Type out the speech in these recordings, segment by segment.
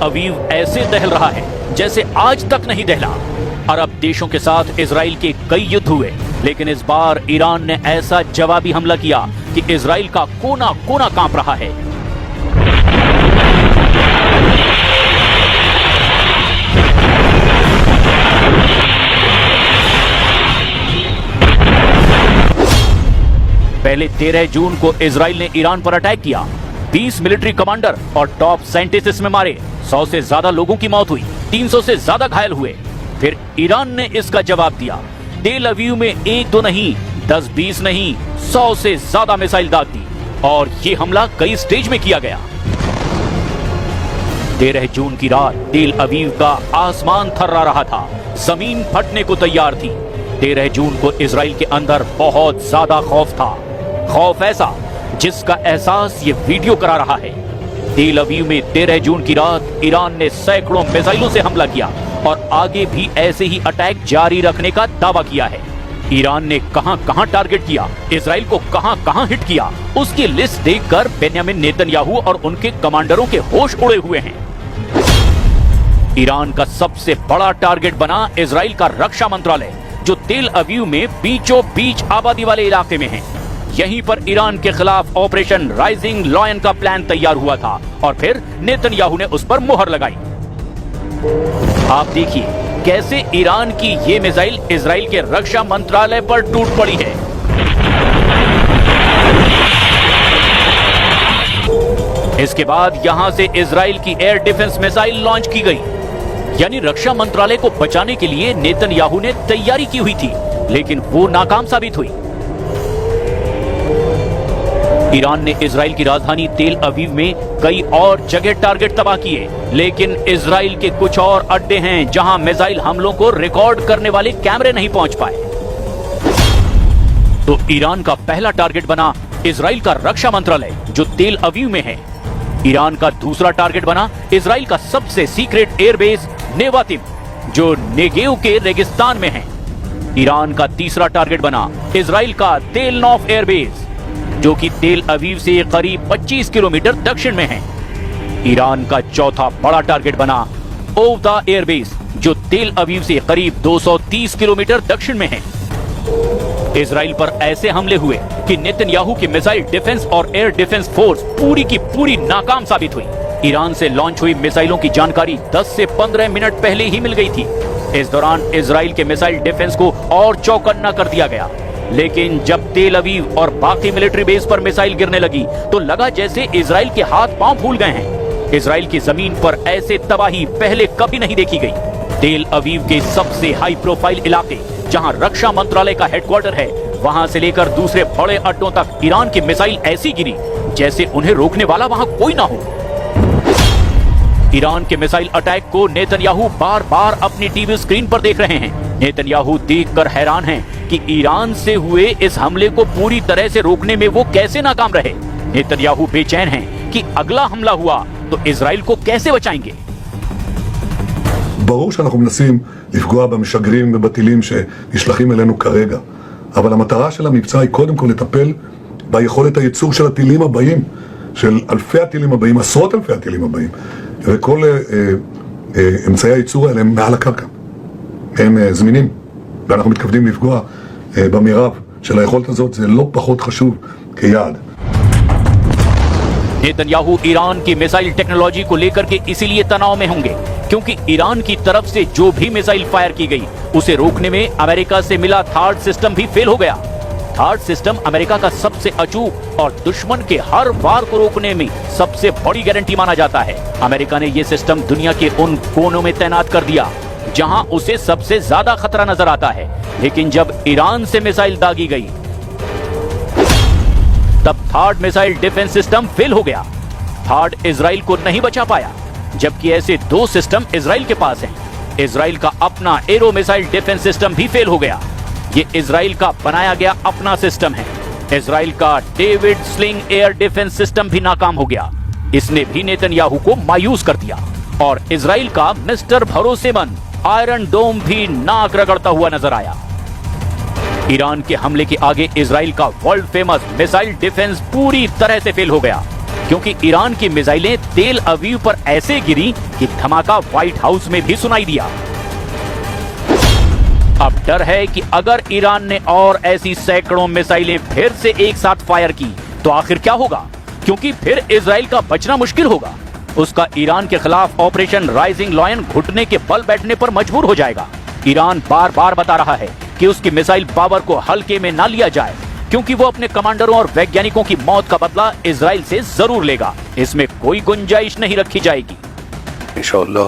अवीव ऐसे दहल रहा है जैसे आज तक नहीं दहला। अरब देशों के साथ इजराइल के कई युद्ध हुए, लेकिन इस बार ईरान ने ऐसा जवाबी हमला किया कि इजराइल का कोना कोना कांप रहा है। पहले 13 जून को इजराइल ने ईरान पर अटैक किया। 20 मिलिट्री कमांडर और टॉप साइंटिस्ट इसमें मारे। 100 से ज्यादा लोगों की मौत हुई, 300 से ज्यादा घायल हुए। फिर ईरान ने इसका जवाब दिया। तेल अवीव में 1-2 नहीं, 10-20 नहीं, 100 से ज्यादा मिसाइल दाग दी और ये हमला कई स्टेज में किया गया। 13 जून की रात तेल अवीव का आसमान थर्रा रहा था, जमीन फटने को तैयार थी। 13 जून को इजराइल के अंदर बहुत ज्यादा खौफ था, खौफ ऐसा जिसका एहसास ये वीडियो करा रहा है। तेल अवीव में 13 जून की रात ईरान ने सैकड़ों मिसाइलों से हमला किया और आगे भी ऐसे ही अटैक जारी रखने का दावा किया है। ईरान ने कहां-कहां टारगेट किया, इजराइल को कहां-कहां हिट किया, उसकी लिस्ट देखकर बेन्यामिन नेतन्याहू और उनके कमांडरों के होश उड़े हुए हैं। ईरान का सबसे बड़ा टारगेट बना इजराइल का रक्षा मंत्रालय, जो तेल अवीव में बीचों बीच आबादी वाले इलाके में है। यहीं पर ईरान के खिलाफ ऑपरेशन राइजिंग लॉयन का प्लान तैयार हुआ था और फिर नेतन्याहू ने उस पर मुहर लगाई। आप देखिए कैसे ईरान की ये मिसाइल इजराइल के रक्षा मंत्रालय पर टूट पड़ी है। इसके बाद यहां से इजराइल की एयर डिफेंस मिसाइल लॉन्च की गई। यानी रक्षा मंत्रालय को बचाने के लिए नेतन्याहू ने तैयारी की हुई थी, लेकिन वो नाकाम साबित हुई। ईरान ने इजराइल की राजधानी तेल अवीव में कई और जगह टारगेट तबाह किए, लेकिन इजराइल के कुछ और अड्डे हैं जहां मिसाइल हमलों को रिकॉर्ड करने वाले कैमरे नहीं पहुंच पाए। तो ईरान का पहला टारगेट बना इजराइल का रक्षा मंत्रालय, जो तेल अवीव में है। ईरान का दूसरा टारगेट बना इजराइल का सबसे सीक्रेट एयरबेस नेवातिम, जो नेगेव के रेगिस्तान में है। ईरान का तीसरा टारगेट बना इजराइल का तेल नौफ एयरबेस, जो कि तेल अवीव से करीब 25 किलोमीटर दक्षिण में है। ईरान का चौथा बड़ा टारगेट बना ओवदा एयरबेस, जो तेल अवीव से करीब 230 किलोमीटर दक्षिण में है। इजराइल पर ऐसे हमले हुए कि नेतन्याहू की मिसाइल डिफेंस और एयर डिफेंस फोर्स पूरी की पूरी नाकाम साबित हुई। ईरान से लॉन्च हुई मिसाइलों की जानकारी 10 से 15 मिनट पहले ही मिल गई थी। इस दौरान इजराइल के मिसाइल डिफेंस को और चौकन्ना कर दिया गया। लेकिन जब तेल अवीव और बाकी मिलिट्री बेस पर मिसाइल गिरने लगी तो लगा जैसे इजराइल के हाथ पांव फूल गए हैं। इजराइल की जमीन पर ऐसे तबाही पहले कभी नहीं देखी गई। तेल अवीव के सबसे हाई प्रोफाइल इलाके, जहां रक्षा मंत्रालय का हेडक्वार्टर है, वहां से लेकर दूसरे बड़े अड्डों तक ईरान की मिसाइल ऐसी गिरी जैसे उन्हें रोकने वाला वहां कोई ना हो। ईरान के मिसाइल अटैक को नेतन्याहू बार बार अपनी टीवी स्क्रीन पर देख रहे हैं। नेतन्याहू देखकर हैरान हैं कि ईरान से हुए इस हमले को पूरी तरह से रोकने में वो कैसे नाकाम रहे। नेतन्याहू बेचैन हैं कि अगला हमला हुआ तो इजराइल को कैसे बचाएंगे। ברור שאנחנו מנסים לפגוע במשגרים ובטילים שנשלחים אלינו כרגע, אבל המטרה של המבצע היא קודם כל לטפל ביכולת הייצור של הטילים הבאים, של אלפי הטילים הבאים, עשרות אלפי הטילים הבאים, וכל אמצעי הייצור האלה הם מעל הקרקע, הם זמינים, ואנחנו מתכוונים לפגוע במירב של היכולת הזאת. זה לא פחות חשוב כיעד. नेतन्याहू ईरान की मिसाइल टेक्नोलॉजी को लेकर के इसीलिए तनाव में होंगे क्योंकि ईरान की तरफ से जो भी मिसाइल फायर की गई उसे रोकने में अमेरिका से मिला थार्ड सिस्टम भी फेल हो गया। थार्ड सिस्टम अमेरिका का सबसे अचूक और दुश्मन के हर वार को रोकने में सबसे बड़ी गारंटी माना जाता है। अमेरिका ने यह सिस्टम दुनिया के उन कोनों में तैनात कर दिया जहां उसे सबसे ज्यादा खतरा नजर आता है। लेकिन जब ईरान से मिसाइल दागी गई तब third missile defence system fail हो गया। थर्ड इजराइल को नहीं बचा पाया, जबकि ऐसे दो सिस्टम इजराइल के पास हैं। इजराइल का अपना एरो मिसाइल डिफेंस सिस्टम भी फेल हो गया। ये इजराइल का बनाया गया अपना सिस्टम है। इजराइल का David sling air defence system भी नाकाम हो गया। इसने भी नेतन्याहू को मायूस कर दिया और इजराइल का मिस्टर भरोसेमंद आयरन डोम भी नाक रगड़ता हुआ नजर आया। ईरान के हमले के आगे इजराइल का वर्ल्ड फेमस मिसाइल डिफेंस पूरी तरह से फेल हो गया। क्योंकि ईरान की मिसाइलें तेल अवीव पर ऐसे गिरी कि धमाका व्हाइट हाउस में भी सुनाई दिया। अब डर है कि अगर ईरान ने और ऐसी सैकड़ों मिसाइलें फिर से एक साथ फायर की तो आखिर क्या होगा, क्योंकि फिर इजराइल का बचना मुश्किल होगा। उसका ईरान के खिलाफ ऑपरेशन राइजिंग लॉयन घुटने के बल बैठने पर मजबूर हो जाएगा। ईरान बार बार बता रहा है कि उसकी मिसाइल पावर को हल्के में ना लिया जाए, क्योंकि वो अपने कमांडरों और वैज्ञानिकों की मौत का बदला इजराइल से जरूर लेगा। इसमें कोई गुंजाइश नहीं रखी जाएगी। इंशाअल्लाह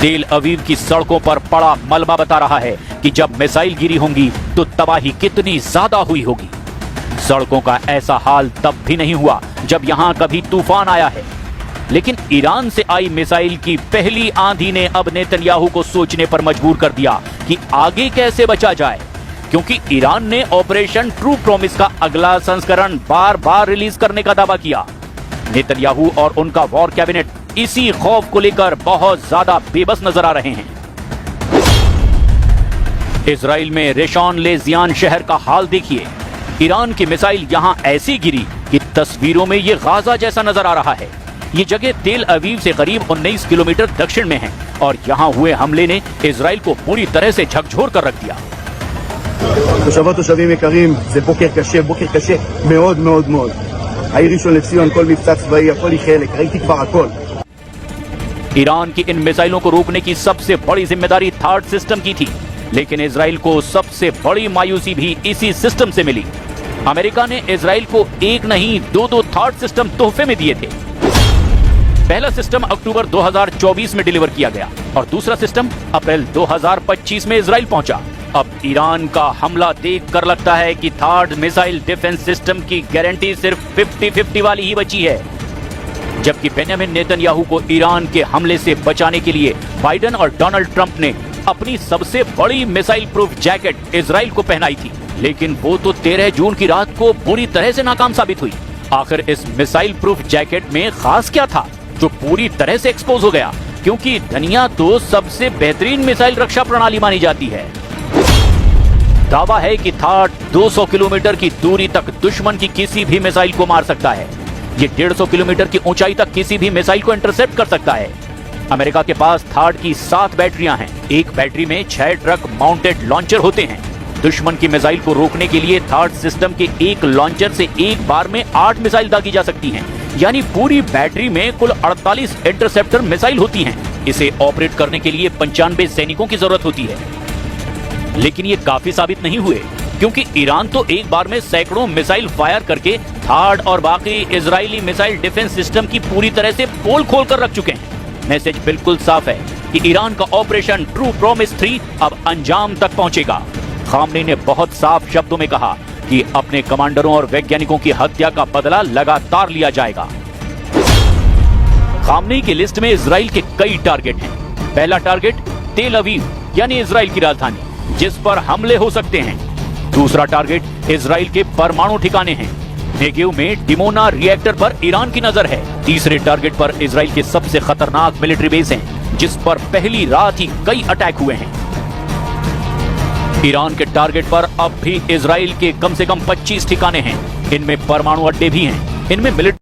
तेल अवीव की सड़कों पर पड़ा मलबा बता रहा है कि जब मिसाइल गिरी होंगी तो तबाही कितनी ज्यादा हुई होगी। सड़कों का ऐसा हाल तब भी नहीं हुआ जब यहां कभी तूफान आया है, लेकिन ईरान से आई मिसाइल की पहली आंधी ने अब नेतन्याहू को सोचने पर मजबूर कर दिया कि आगे कैसे बचा जाए, क्योंकि ईरान ने ऑपरेशन ट्रू प्रॉमिस का अगला संस्करण बार बार रिलीज करने का दावा किया। नेतन्याहू और उनका वॉर कैबिनेट इसी खौफ को लेकर बहुत ज्यादा बेबस नजर आ रहे हैं। इजराइल में रेशॉन लेजियान शहर का हाल देखिए। ईरान की मिसाइल यहां ऐसी गिरी कि तस्वीरों में ये गाजा जैसा नजर आ रहा है। ये जगह तेल अवीव से करीब 19 किलोमीटर दक्षिण में है और यहां हुए हमले ने इजराइल को पूरी तरह से झकझोर कर रख दिया। תושבות תושבים יקרים, זה בוקר קשה מאוד מאוד מאוד. העיר ראשון לציון, כל מבצע צבאי, הכל היא חלק, ראיתי כבר הכל. ईरान की इन मिसाइलों को रोकने की सबसे बड़ी जिम्मेदारी थार्ड सिस्टम की थी, लेकिन इजराइल को सबसे बड़ी मायूसी भी इसी सिस्टम से मिली। अमेरिका ने इजराइल को एक नहीं दो थार्ड सिस्टम तोहफे में दिए थे। पहला सिस्टम अक्टूबर 2024 में डिलीवर किया गया और दूसरा सिस्टम अप्रैल 2025 में इजराइल पहुंचा। अब ईरान का हमला देखकर लगता है कि थर्ड मिसाइल डिफेंस सिस्टम की गारंटी सिर्फ 50-50 वाली ही बची है। जबकि बेंजामिन नेतन्याहू को ईरान के हमले से बचाने के लिए बाइडेन और डोनाल्ड ट्रंप ने अपनी सबसे बड़ी मिसाइल प्रूफ जैकेट इजराइल को पहनाई थी, लेकिन वो तो 13 जून की रात को पूरी तरह से नाकाम साबित हुई। आखिर इस मिसाइल प्रूफ जैकेट में खास क्या था जो पूरी तरह से एक्सपोज हो गया, क्योंकि दुनिया तो सबसे बेहतरीन मिसाइल रक्षा प्रणाली मानी जाती है। दावा है कि थार्ड 200 किलोमीटर की दूरी तक दुश्मन की किसी भी मिसाइल को मार सकता है। ये 150 किलोमीटर की ऊंचाई तक किसी भी मिसाइल को इंटरसेप्ट कर सकता है। अमेरिका के पास थार्ड की 7 बैटरियां हैं। एक बैटरी में 6 ट्रक माउंटेड लॉन्चर होते हैं। दुश्मन की मिसाइल को रोकने के लिए थर्ड सिस्टम के एक लॉन्चर से एक बार में 8 मिसाइल दागी जा सकती हैं। यानी पूरी बैटरी में कुल 48 इंटरसेप्टर मिसाइल होती हैं। इसे ऑपरेट करने के लिए 95 सैनिकों की जरूरत होती है। लेकिन ये काफी साबित नहीं हुए, क्योंकि ईरान तो एक बार में सैकड़ों मिसाइल फायर करके थर्ड और बाकी इजरायली मिसाइल डिफेंस सिस्टम की पूरी तरह से पोल खोल कर रख चुके हैं। मैसेज बिल्कुल साफ है कि ईरान का ऑपरेशन ट्रू प्रॉमिस 3 अब अंजाम तक पहुंचेगा। खामनेई ने बहुत साफ शब्दों में कहा कि अपने कमांडरों और वैज्ञानिकों की हत्या का बदला लगातार लिया जाएगा। खामनेई की लिस्ट में इजराइल के कई टारगेट हैं। पहला टारगेट तेल अवीव यानी इजराइल की राजधानी, जिस पर हमले हो सकते हैं। दूसरा टारगेट इजराइल के परमाणु ठिकाने हैं। नेगेव में डिमोना रिएक्टर पर ईरान की नजर है। तीसरे टारगेट पर इजराइल के सबसे खतरनाक मिलिट्री बेस हैं, जिस पर पहली रात ही कई अटैक हुए हैं। ईरान के टारगेट पर अब भी इजराइल के कम से कम 25 ठिकाने हैं। इनमें परमाणु अड्डे भी हैं। इनमें मिलिट्री